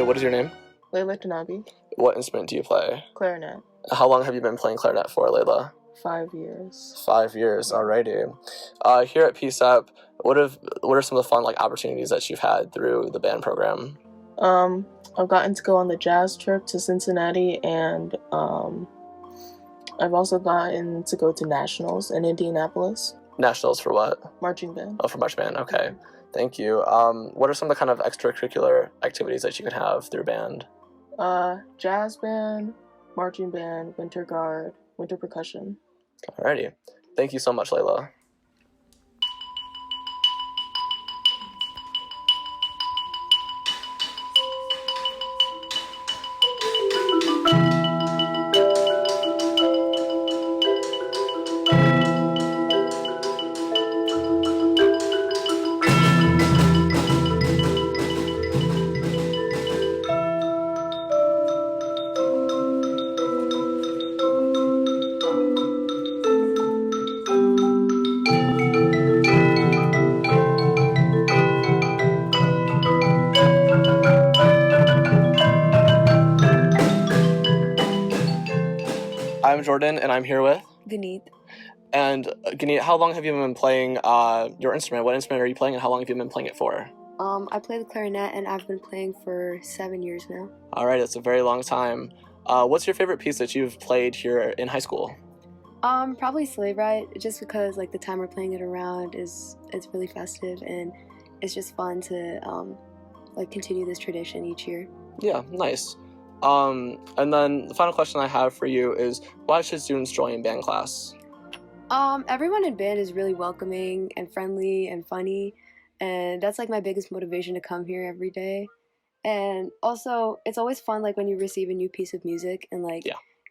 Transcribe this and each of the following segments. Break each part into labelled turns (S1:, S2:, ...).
S1: what is your name?
S2: Layla Tanabi,
S1: What instrument do you play?
S2: clarinet,
S1: How long have you been playing clarinet for, Layla?
S2: 5 years.
S1: 5 years, alrighty. Here at PSAP, what are some of the fun opportunities that you've had through the band program?
S2: I've gotten to go on the jazz trip to Cincinnati, and I've also gotten to go to nationals in Indianapolis.
S1: Nationals for what?
S2: Marching band.
S1: Oh, for marching band. Okay, thank you. What are some of the kind of extracurricular activities that you can have through band?
S2: Jazz band, marching band, winter guard, winter percussion.
S1: Alrighty. Thank you so much, Layla. I'm Jordan, and I'm here with
S3: Ganeet.
S1: And Ganeet, how long have you been playing your instrument? What instrument are you playing, and how long have you been playing it for?
S3: I play the clarinet, and I've been playing for 7 years now.
S1: All right, it's a very long time. What's your favorite piece that you've played here in high school?
S3: Probably Sleigh Ride, just because the time we're playing it around it's really festive, and it's just fun to continue this tradition each year.
S1: Yeah, nice. And then the final question I have for you is, why should students join band class?
S3: Everyone in band is really welcoming and friendly and funny, and that's my biggest motivation to come here every day. And also, it's always fun when you receive a new piece of music and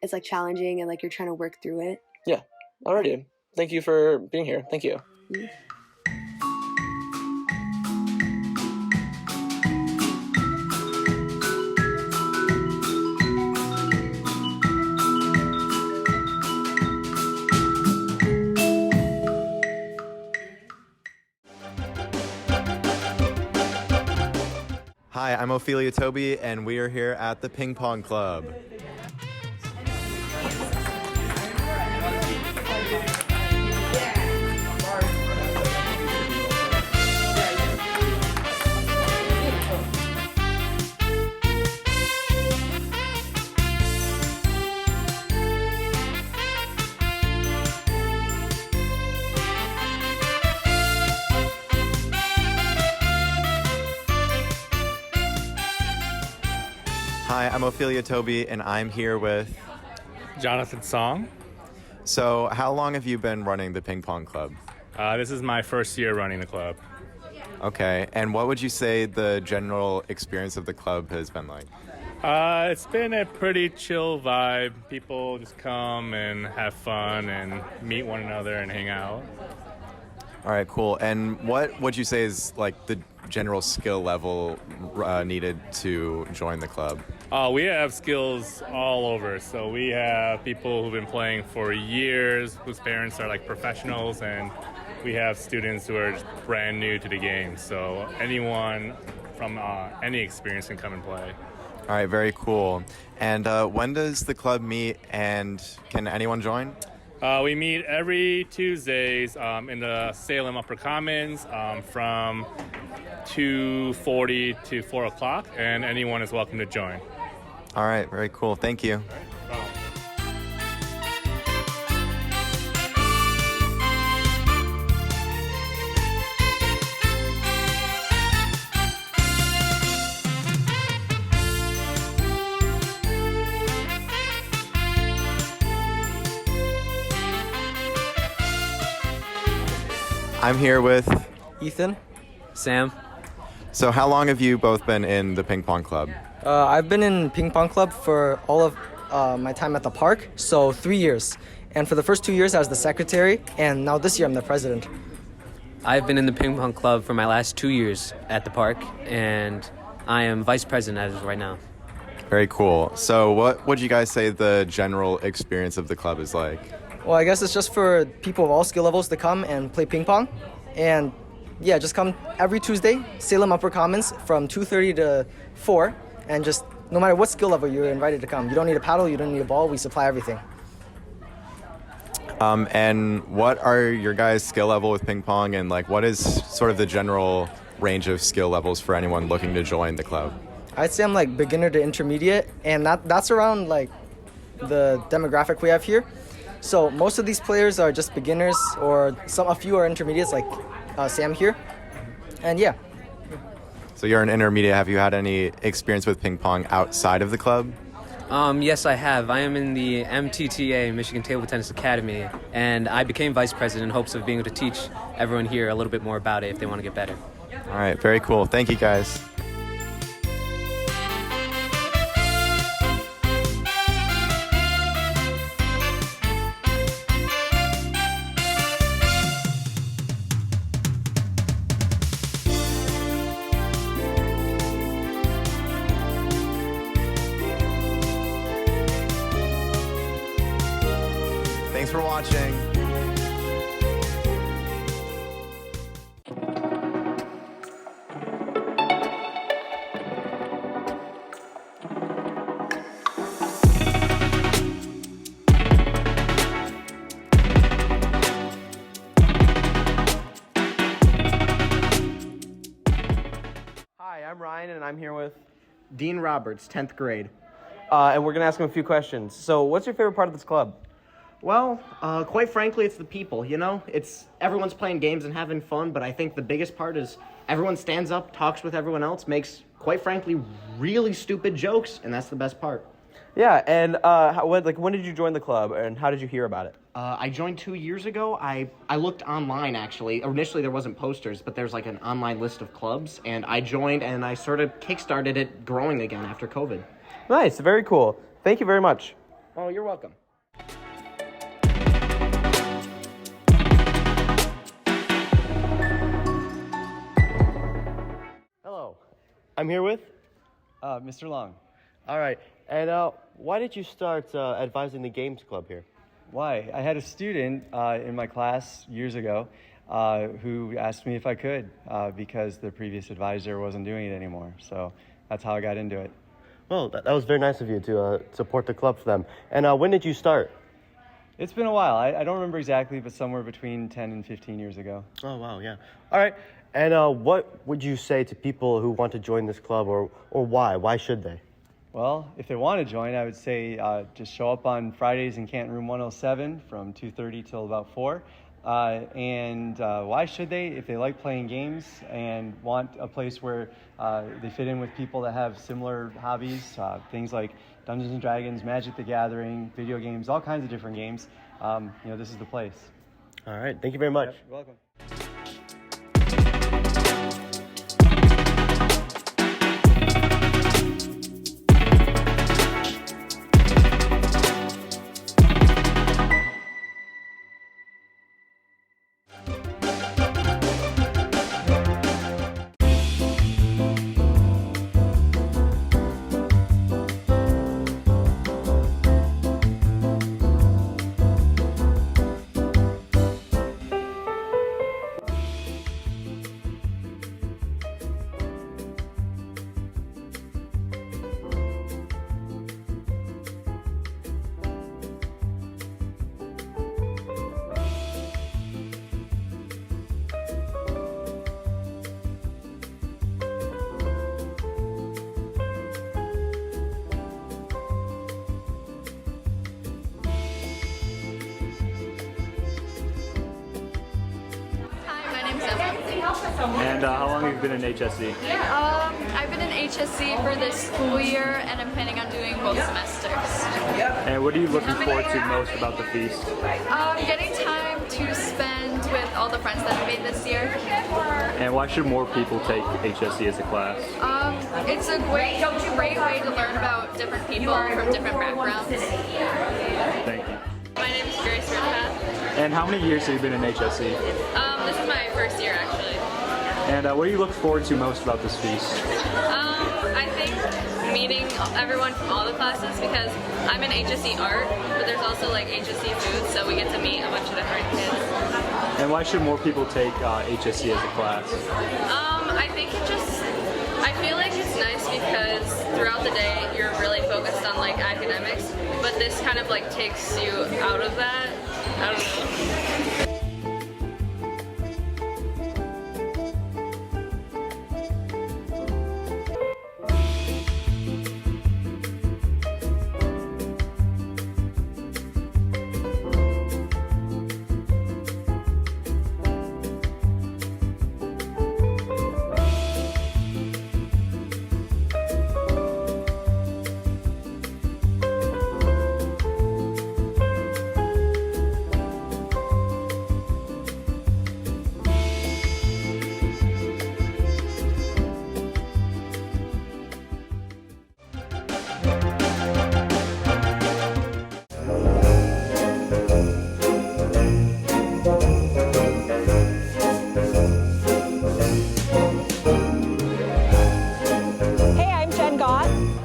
S3: it's challenging and you're trying to work through it.
S1: Yeah, alrighty. Thank you for being here. Thank you.
S3: Mm-hmm.
S4: Hi, I'm Ophelia Toby, and we are here at the Ping Pong Club. Hi, I'm Ophelia Toby, and I'm here with
S5: Jonathan Song.
S4: So, how long have you been running the Ping Pong Club?
S5: This is my first year running the club.
S4: Okay, and what would you say the general experience of the club has been like?
S5: It's been a pretty chill vibe. People just come and have fun and meet one another and hang out.
S4: All right, cool. And what would you say is the general skill level needed to join the club?
S5: We have skills all over. So we have people who've been playing for years, whose parents are professionals, and we have students who are just brand new to the game. So anyone from any experience can come and play.
S4: All right, very cool. And when does the club meet, and can anyone join?
S5: We meet every Tuesdays in the Salem Upper Commons from 2:40 to 4 o'clock, and anyone is welcome to join.
S4: All right, very cool. Thank you. I'm here with
S6: Ethan. Sam.
S4: So how long have you both been in the ping pong club?
S6: I've been in ping pong club for all of my time at the park, so 3 years. And for the first 2 years, I was the secretary, and now this year I'm the president.
S7: I've been in the ping pong club for my last 2 years at the park, and I am vice president as of right now.
S4: Very cool. So what would you guys say the general experience of the club is like?
S6: Well, I guess it's just for people of all skill levels to come and play ping pong. And yeah, just come every Tuesday, Salem Upper Commons from 2:30 to 4. and just no matter what skill level, you're invited to come. You don't need a paddle, you don't need a ball, we supply everything.
S4: And what are your guys' skill level with ping pong, and like what is sort of the general range of skill levels for anyone looking to join the club?
S6: I'd say I'm like beginner to intermediate, and that's around like the demographic we have here. So most of these players are just beginners, or a few are intermediates, like Sam here. And yeah.
S4: So you're an intermediate. Have you had any experience with ping pong outside of the club?
S7: Yes, I have. I am in the MTTA, Michigan Table Tennis Academy, and I became vice president in hopes of being able to teach everyone here a little bit more about it if they want to get better.
S4: All right, very cool. Thank you, guys. Thanks for watching.
S8: Hi, I'm Ryan, and I'm here with Dean Roberts, 10th grade. And we're going to ask him a few questions. So, what's your favorite part of this club? Well, quite frankly, it's the people, you know? Everyone's playing games and having fun, but I think the biggest part is everyone stands up, talks with everyone else, makes, quite frankly, really stupid jokes, and that's the best part.
S9: Yeah, and when did you join the club, and how did you hear about it?
S8: I joined 2 years ago. I looked online, actually. Initially, there wasn't posters, but there's like an online list of clubs, and I joined, and I sort of kickstarted it growing again after COVID.
S9: Nice, very cool. Thank you very much.
S8: Oh, you're welcome.
S9: Hello, I'm here with?
S10: Mr. Long.
S9: All right, and why did you start advising the games club here?
S10: Why? I had a student in my class years ago who asked me if I could because the previous advisor wasn't doing it anymore. So that's how I got into it.
S9: Well, that was very nice of you to support the club for them. And when did you start?
S10: It's been a while. I don't remember exactly, but somewhere between 10 and 15 years ago.
S9: Oh, wow, yeah. All right, and what would you say to people who want to join this club, or why? Why should they?
S10: Well, if they want to join, I would say just show up on Fridays in Canton Room 107 from 2:30 till about 4. And why should they? If they like playing games and want a place where they fit in with people that have similar hobbies, things like Dungeons and Dragons, Magic the Gathering, video games, all kinds of different games, this is the place.
S9: All right, thank you very much.
S10: Yep, you're welcome.
S11: And how long have you been in HSC?
S12: I've been in HSC for this school year, and I'm planning on doing both semesters.
S11: And what are you looking forward to most about the feast?
S12: Getting time to spend with all the friends that I made this year.
S11: And why should more people take HSC as a class?
S12: It's a great way to learn about different people from different backgrounds.
S11: Thank you.
S12: My name is Grace Redpath.
S11: And how many years have you been in HSC?
S12: This is my first year, actually.
S11: And what do you look forward to most about this feast?
S12: I think meeting everyone from all the classes, because I'm in HSC art, but there's also like HSC food, so we get to meet a bunch of different kids.
S11: And why should more people take HSC as a class?
S12: I think I feel like it's nice because throughout the day you're really focused on like academics, but this kind of like takes you out of that. I don't know.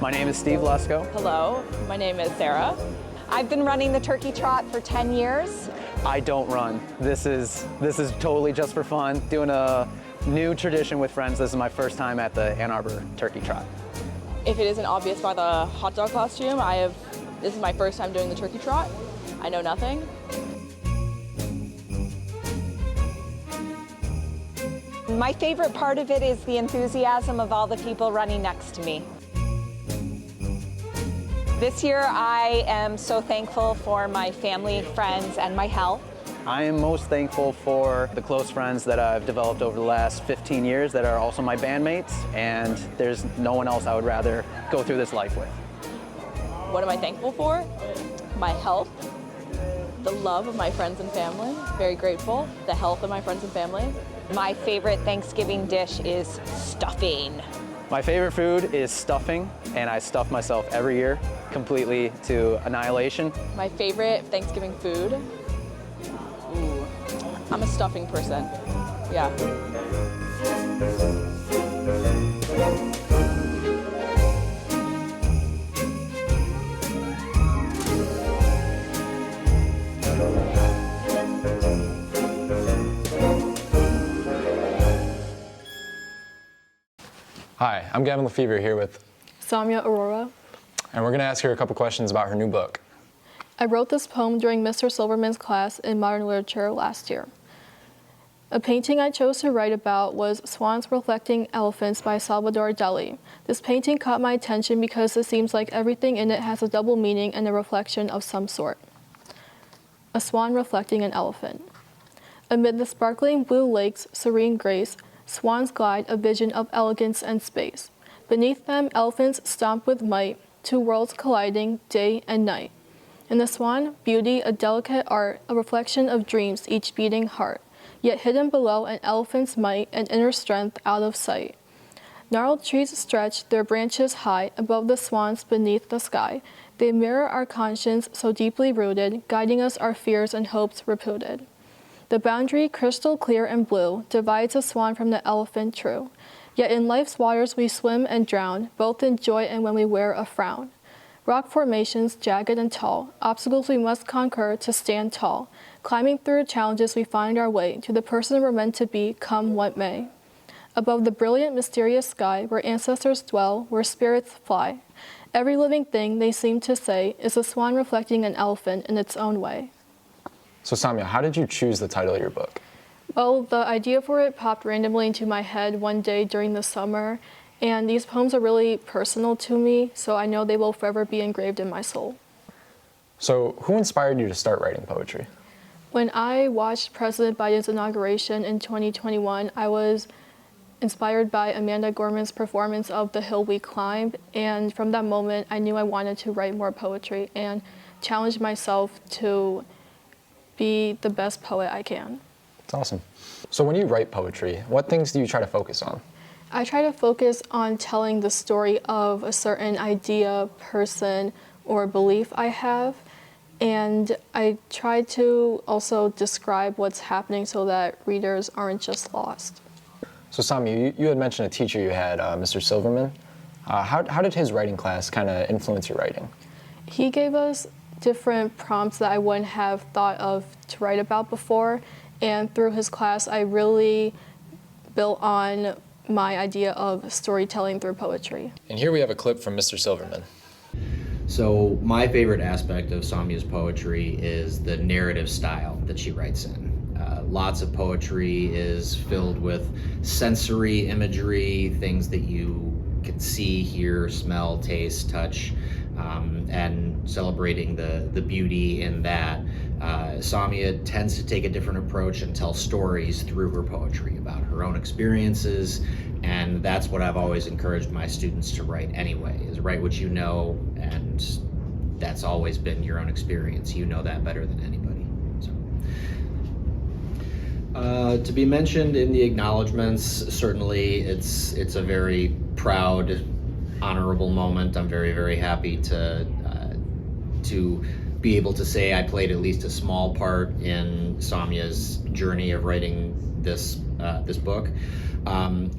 S13: My name is Steve Lesko.
S14: Hello, my name is Sarah. I've been running the Turkey Trot for 10 years.
S13: I don't run. This is totally just for fun. Doing a new tradition with friends. This is my first time at the Arbor Turkey Trot.
S15: If it isn't obvious by the hot dog costume, this is my first time doing the Turkey Trot. I know nothing.
S14: My favorite part of it is the enthusiasm of all the people running next to me. This year, I am so thankful for my family, friends, and my health.
S13: I am most thankful for the close friends that I've developed over the last 15 years that are also my bandmates, and there's no one else I would rather go through this life with.
S15: What am I thankful for? My health, the love of my friends and family, very grateful, the health of my friends and family.
S14: My favorite Thanksgiving dish is stuffing.
S13: My favorite food is stuffing, and I stuff myself every year completely to annihilation.
S15: My favorite Thanksgiving food? Ooh, I'm a stuffing person, yeah.
S16: Hi, I'm Gavin Lefevre here with
S17: Samya Aurora.
S16: And we're going to ask her a couple questions about her new book.
S17: I wrote this poem during Mr. Silverman's class in modern literature last year. A painting I chose to write about was Swans Reflecting Elephants by Salvador Dali. This painting caught my attention because it seems like everything in it has a double meaning and a reflection of some sort. A swan reflecting an elephant. Amid the sparkling blue lake's serene grace, swans glide, a vision of elegance and space. Beneath them, elephants stomp with might, two worlds colliding, day and night. In the swan, beauty, a delicate art, a reflection of dreams, each beating heart. Yet hidden below an elephant's might, an inner strength out of sight. Gnarled trees stretch their branches high above the swans beneath the sky. They mirror our conscience so deeply rooted, guiding us our fears and hopes reputed. The boundary, crystal clear and blue, divides a swan from the elephant true. Yet in life's waters we swim and drown, both in joy and when we wear a frown. Rock formations, jagged and tall, obstacles we must conquer to stand tall. Climbing through challenges we find our way to the person we're meant to be, come what may. Above the brilliant, mysterious sky, where ancestors dwell, where spirits fly. Every living thing, they seem to say, is a swan reflecting an elephant in its own way.
S16: So Samya, how did you choose the title of your book?
S17: Well, the idea for it popped randomly into my head one day during the summer, and these poems are really personal to me, so I know they will forever be engraved in my soul.
S16: So who inspired you to start writing poetry?
S17: When I watched President Biden's inauguration in 2021, I was inspired by Amanda Gorman's performance of The Hill We Climbed, and from that moment I knew I wanted to write more poetry and challenge myself to be the best poet I can.
S16: That's awesome. So when you write poetry, what things do you try to focus on?
S17: I try to focus on telling the story of a certain idea, person, or belief I have, and I try to also describe what's happening so that readers aren't just lost.
S16: So Samya, you had mentioned a teacher you had, Mr. Silverman. How did his writing class kind of influence your writing?
S17: He gave us different prompts that I wouldn't have thought of to write about before, and through his class I really built on my idea of storytelling through poetry.
S16: And here we have a clip from Mr. Silverman.
S18: So my favorite aspect of Saumya's poetry is the narrative style that she writes in. Lots of poetry is filled with sensory imagery, things that you can see, hear, smell, taste, touch, and celebrating the beauty in that. Saumya tends to take a different approach and tell stories through her poetry about her own experiences, and that's what I've always encouraged my students to write anyway, is write what you know, and that's always been your own experience. You know that better than anybody. To be mentioned in the acknowledgments, certainly it's a very proud, honorable moment. I'm very, very happy to be able to say I played at least a small part in Saumya's journey of writing this book.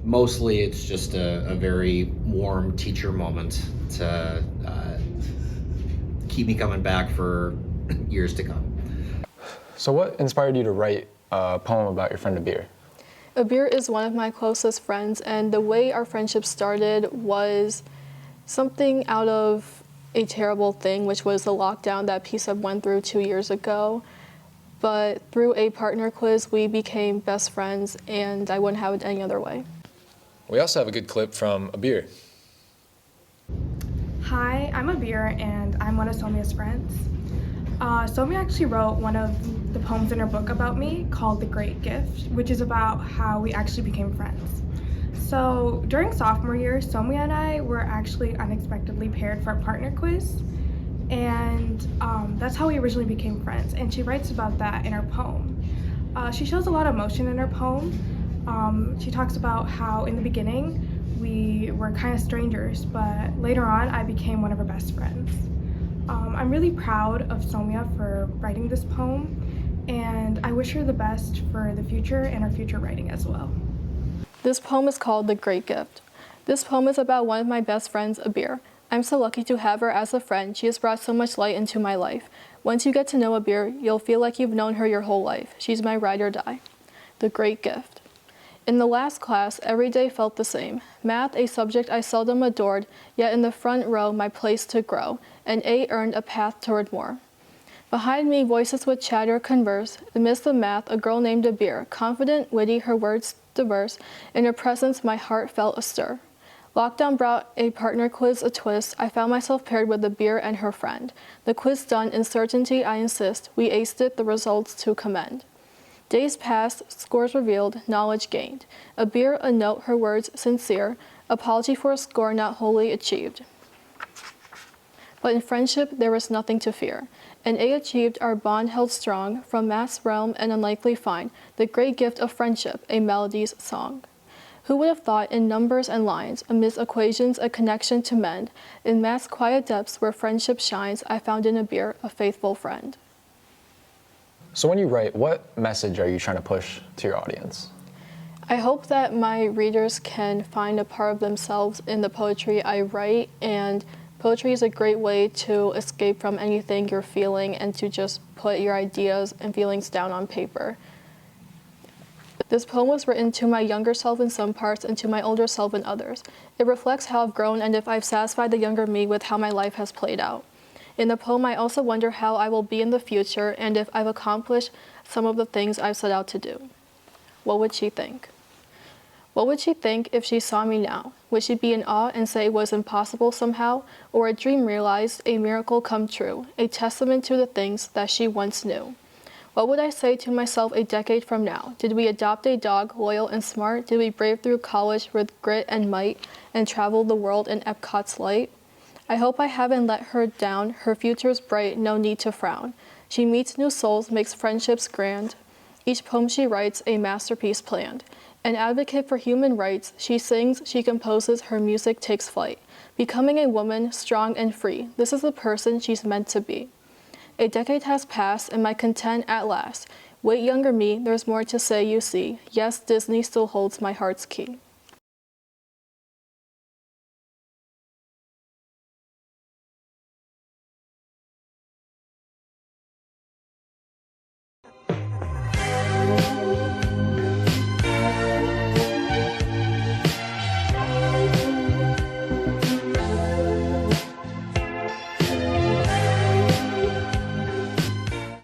S18: Mostly it's just a very warm teacher moment to keep me coming back for years to come.
S16: So what inspired you to write a poem about your friend Arbor?
S17: Arbor is one of my closest friends, and the way our friendship started was something out of a terrible thing, which was the lockdown that PSUB went through 2 years ago. But through a partner quiz, we became best friends, and I wouldn't have it any other way.
S16: We also have a good clip from Arbor.
S19: Hi, I'm Arbor, and I'm one of Saumya's friends. Saumya actually wrote one of the poems in her book about me called The Great Gift, which is about how we actually became friends. So during sophomore year, Saumya and I were actually unexpectedly paired for a partner quiz, and that's how we originally became friends, and she writes about that in her poem. She shows a lot of emotion in her poem. She talks about how in the beginning we were kind of strangers, but later on I became one of her best friends. I'm really proud of Saumya for writing this poem, and I wish her the best for the future and her future writing as well.
S17: This poem is called The Great Gift. This poem is about one of my best friends, Arbor. I'm so lucky to have her as a friend. She has brought so much light into my life. Once you get to know Arbor, you'll feel like you've known her your whole life. She's my ride or die. The Great Gift. In the last class, every day felt the same. Math, a subject I seldom adored, yet in the front row my place to grow. An A earned a path toward more. Behind me, voices would chatter, converse. Amidst the math, a girl named Arbor, confident, witty, her words diverse. In her presence, my heart felt astir. Lockdown brought a partner quiz a twist. I found myself paired with Arbor and her friend. The quiz done, in certainty I insist. We aced it, the results to commend. Days passed, scores revealed, knowledge gained. Arbor, a note, her words sincere. Apology for a score not wholly achieved. But in friendship, there was nothing to fear. An A achieved, our bond held strong, from math's realm an unlikely find, the great gift of friendship, a melody's song. Who would have thought in numbers and lines, amidst equations, a connection to mend? In math's quiet depths where friendship shines, I found in Arbor a faithful friend.
S16: So when you write, what message are you trying to push to your audience?
S17: I hope that my readers can find a part of themselves in the poetry I write, and poetry is a great way to escape from anything you're feeling and to just put your ideas and feelings down on paper. This poem was written to my younger self in some parts and to my older self in others. It reflects how I've grown and if I've satisfied the younger me with how my life has played out. In the poem, I also wonder how I will be in the future and if I've accomplished some of the things I've set out to do. What would she think? What would she think if she saw me now? Would she be in awe and say it was impossible somehow, or a dream realized, a miracle come true, a testament to the things that she once knew? What would I say to myself a decade from now? Did we adopt a dog, loyal and smart? Did we brave through college with grit and might and travel the world in Epcot's light? I hope I haven't let her down. Her future's bright, no need to frown. She meets new souls, makes friendships grand. Each poem she writes, a masterpiece planned. An advocate for human rights, she sings, she composes, her music takes flight. Becoming a woman, strong and free, this is the person she's meant to be. A decade has passed, and my content at last. Wait, younger me, there's more to say, you see. Yes, Disney still holds my heart's key.